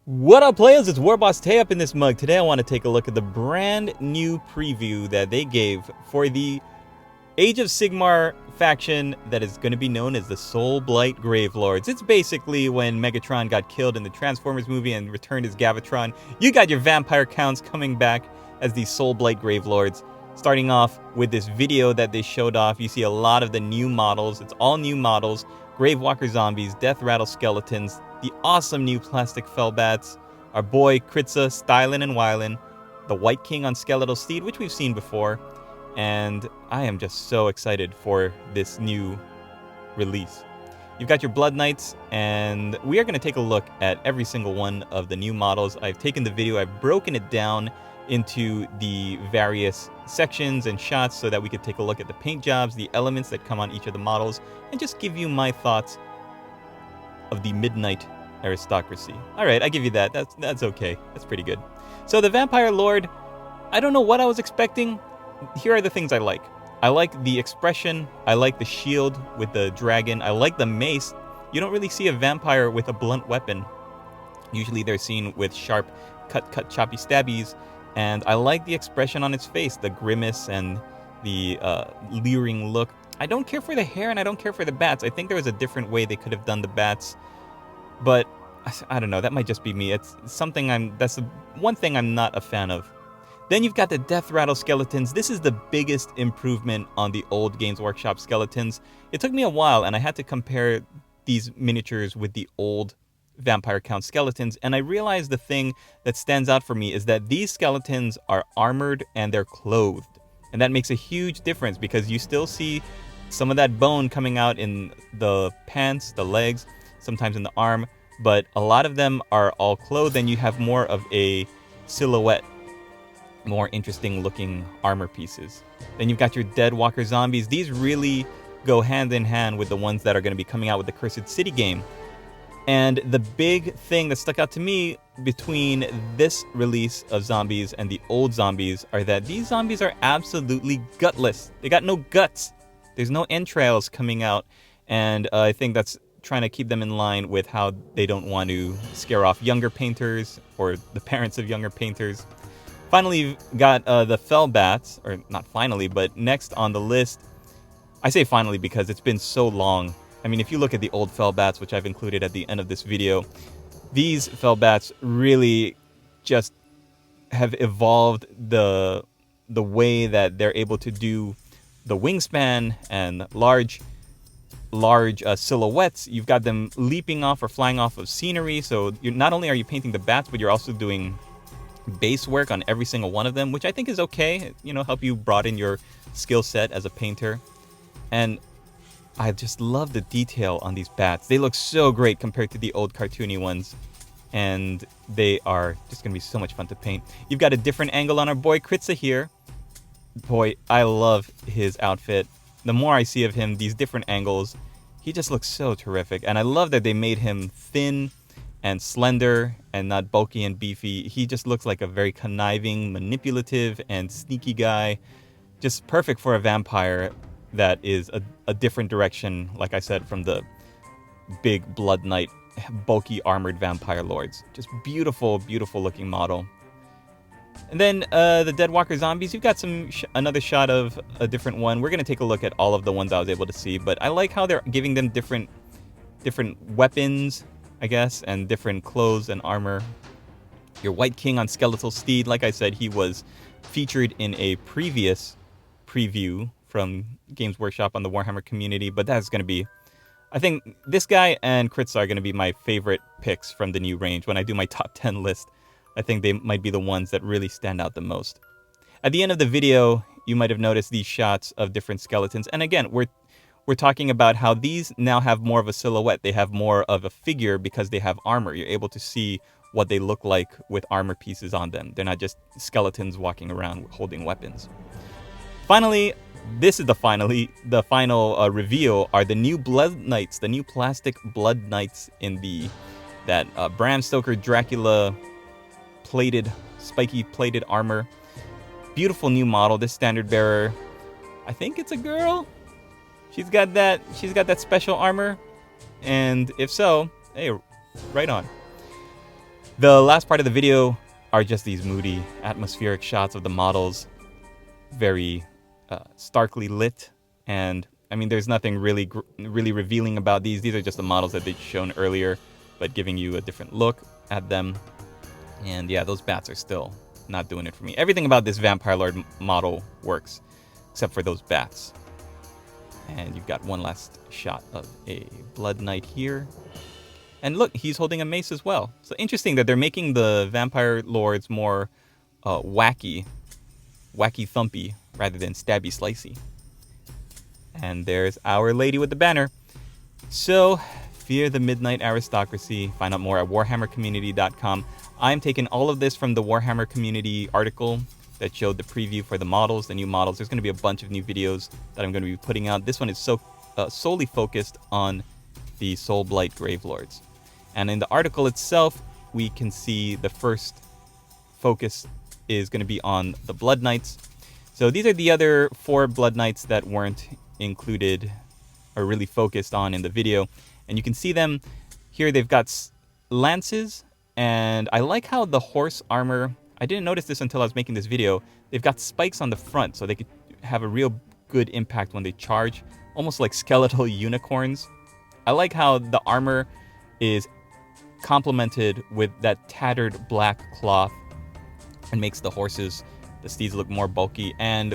What up, players? It's WarbossTae up in this mug. Today I want to take a look at the brand new preview that they gave for the Age of Sigmar faction that is going to be known as the Soulblight Gravelords. It's basically when Megatron got killed in the Transformers movie and returned as Gavatron. You got your vampire counts coming back as the Soulblight Gravelords. Starting off with this video that they showed off, you see a lot of the new models. It's all new models. Deadwalker Zombies, Deathrattle Skeletons, the awesome new plastic Fellbats, our boy Kritza, Stylin' and Wylin, the White King on Skeletal Steed, which we've seen before, and I am just so excited for this new release. You've got your Blood Knights, and we are going to take a look at every single one of the new models. I've taken the video, I've broken it down into the various sections and shots so that we could take a look at the paint jobs, the elements that come on each of the models, and just give you my thoughts of the Midnight Aristocracy. Alright, I give you that. That's okay. That's pretty good. So the Vampire Lord, I don't know what I was expecting. Here are the things I like. I like the expression. I like the shield with the dragon. I like the mace. You don't really see a vampire with a blunt weapon. Usually they're seen with sharp, cut, choppy stabbies. And I like the expression on its face, the grimace and the leering look. I don't care for the hair and I don't care for the bats. I think there was a different way they could have done the bats. But I don't know, that might just be me. It's something that's the one thing I'm not a fan of. Then you've got the Deathrattle Skeletons. This is the biggest improvement on the old Games Workshop Skeletons. It took me a while and I had to compare these miniatures with the old Vampire Count Skeletons, and I realized the thing that stands out for me is that these skeletons are armored and they're clothed. And that makes a huge difference because you still see some of that bone coming out in the pants, the legs, sometimes in the arm, but a lot of them are all clothed and you have more of a silhouette, more interesting looking armor pieces. Then you've got your Deadwalker Zombies. These really go hand in hand with the ones that are going to be coming out with the Cursed City game. And the big thing that stuck out to me between this release of Zombies and the old Zombies are that these zombies are absolutely gutless. They got no guts. There's no entrails coming out. And I think that's trying to keep them in line with how they don't want to scare off younger painters or the parents of younger painters. Finally, you've got the Fellbats, or not finally, but next on the list. I say finally because it's been so long. I mean, if you look at the old Fellbats, which I've included at the end of this video, these Fellbats really just have evolved the way that they're able to do the wingspan and large silhouettes. You've got them leaping off or flying off of scenery, so not only are you painting the bats, but you're also doing base work on every single one of them, which I think is okay, help you broaden your skill set as a painter. And I just love the detail on these bats. They look so great compared to the old cartoony ones. And they are just going to be so much fun to paint. You've got a different angle on our boy Kritza here. Boy, I love his outfit. The more I see of him, these different angles, he just looks so terrific. And I love that they made him thin and slender and not bulky and beefy. He just looks like a very conniving, manipulative, and sneaky guy. Just perfect for a vampire that is a different direction, like I said, from the big Blood Knight, bulky armored vampire lords. Just beautiful, beautiful looking model. And then the Deadwalker Zombies, you've got another shot of a different one. We're going to take a look at all of the ones I was able to see, but I like how they're giving them different weapons, I guess, and different clothes and armor. Your White King on Skeletal Steed, like I said, he was featured in a previous preview from Games Workshop on the Warhammer community, but that's going to be, I think this guy and Kritza are going to be my favorite picks from the new range. When I do my top 10 list, I think they might be the ones that really stand out the most. At the end of the video, you might have noticed these shots of different skeletons. And again, we're talking about how these now have more of a silhouette. They have more of a figure because they have armor. You're able to see what they look like with armor pieces on them. They're not just skeletons walking around holding weapons. Finally, this is the final reveal are the new Blood Knights, the new plastic Blood Knights in that Bram Stoker Dracula spiky plated armor. Beautiful new model. This standard bearer, I think it's a girl. She's got that special armor, and if so, hey, right on. The last part of the video are just these moody, atmospheric shots of the models, very starkly lit. And I mean, there's nothing really revealing about these. These are just the models that they'd shown earlier, but giving you a different look at them. And yeah, those bats are still not doing it for me. Everything about this Vampire Lord model works, except for those bats. And you've got one last shot of a Blood Knight here. And look, he's holding a mace as well. So interesting that they're making the Vampire Lords more wacky thumpy, rather than stabby slicey. And there's Our Lady with the banner. So, Fear the Midnight Aristocracy. Find out more at warhammercommunity.com. I'm taking all of this from the Warhammer Community article that showed the preview for the models, the new models. There's going to be a bunch of new videos that I'm going to be putting out. This one is solely focused on the Soulblight Gravelords. And in the article itself, we can see the first focus is going to be on the Blood Knights. So these are the other 4 Blood Knights that weren't included or really focused on in the video. And you can see them here. They've got lances, and I like how the horse armor, I didn't notice this until I was making this video, they've got spikes on the front so they could have a real good impact when they charge, almost like skeletal unicorns. I like how the armor is complemented with that tattered black cloth and makes the steeds look more bulky. And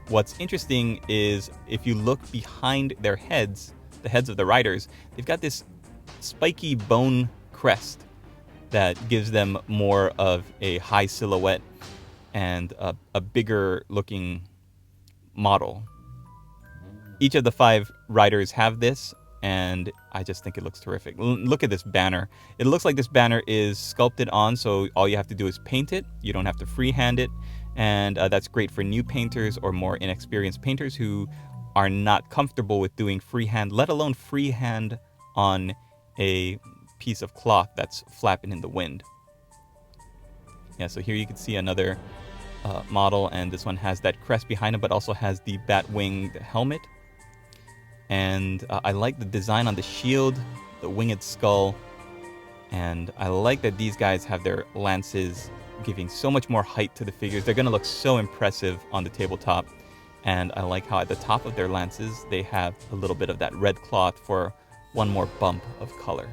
what's interesting is if you look behind their heads, the heads of the riders, they've got this spiky bone crest that gives them more of a high silhouette and a bigger looking model. Each of the 5 riders have this, and I just think it looks terrific. Look at this banner. It looks like this banner is sculpted on, so all you have to do is paint it. You don't have to freehand it, and that's great for new painters or more inexperienced painters who are not comfortable with doing freehand, let alone freehand on a piece of cloth that's flapping in the wind. Yeah, so here you can see another model, and this one has that crest behind it, but also has the bat-winged helmet. And I like the design on the shield, the winged skull, and I like that these guys have their lances giving so much more height to the figures. They're going to look so impressive on the tabletop, and I like how at the top of their lances they have a little bit of that red cloth for one more bump of color.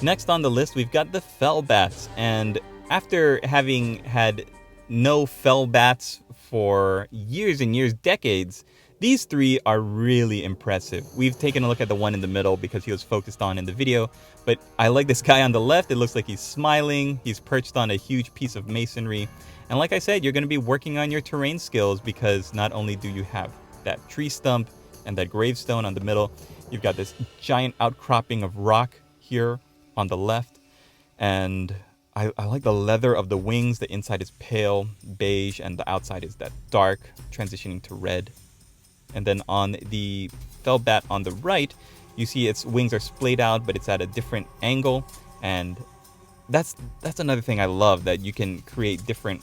Next on the list, we've got the Fell Bats, and after having had no Fell Bats for years and years, decades, these 3 are really impressive. We've taken a look at the one in the middle because he was focused on in the video, but I like this guy on the left. It looks like he's smiling. He's perched on a huge piece of masonry. And like I said, you're going to be working on your terrain skills because not only do you have that tree stump and that gravestone on the middle, you've got this giant outcropping of rock here on the left. And I like the leather of the wings. The inside is pale beige and the outside is that dark, transitioning to red. And then on the Fell Bat on the right, you see its wings are splayed out, but it's at a different angle. And that's another thing I love, that you can create different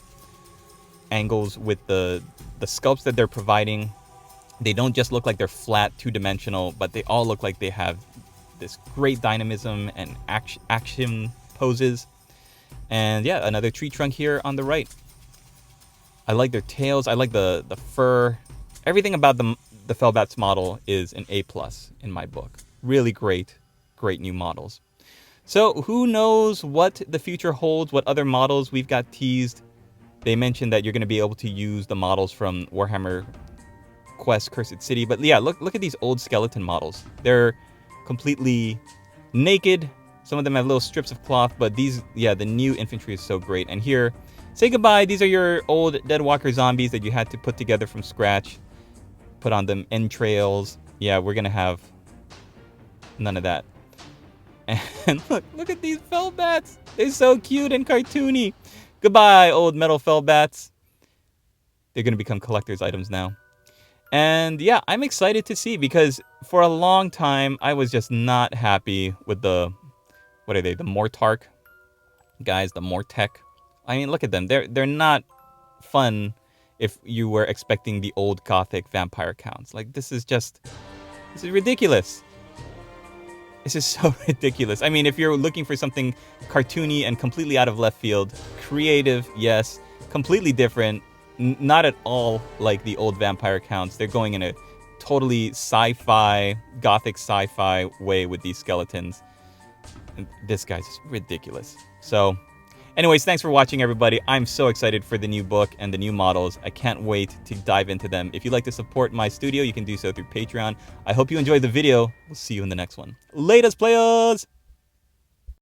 angles with the sculpts that they're providing. They don't just look like they're flat, two-dimensional, but they all look like they have this great dynamism and action poses. And yeah, another tree trunk here on the right. I like their tails. I like the fur. Everything about the Fell Bats model is an A+ in my book. Really great new models. So who knows what the future holds, what other models we've got teased. They mentioned that you're going to be able to use the models from Warhammer Quest Cursed City. But yeah, look at these old skeleton models. They're completely naked. Some of them have little strips of cloth, but the new infantry is so great. And here, say goodbye. These are your old Deadwalker Zombies that you had to put together from scratch. Put on them entrails. Yeah, we're going to have none of that. And look at these Fell Bats. They're so cute and cartoony. Goodbye, old metal Fell Bats. They're going to become collector's items now. And yeah, I'm excited to see, because for a long time, I was just not happy with the Mortrek guys, the Mortrek. I mean, look at them. They're not fun if you were expecting the old gothic vampire counts. Like, this is ridiculous. This is so ridiculous. I mean, if you're looking for something cartoony and completely out of left field, creative, yes, completely different, not at all like the old vampire counts. They're going in a totally sci-fi, gothic sci-fi way with these skeletons. And this guy's just ridiculous. So, anyways, thanks for watching, everybody. I'm so excited for the new book and the new models. I can't wait to dive into them. If you'd like to support my studio, you can do so through Patreon. I hope you enjoyed the video. We'll see you in the next one. Latest, players!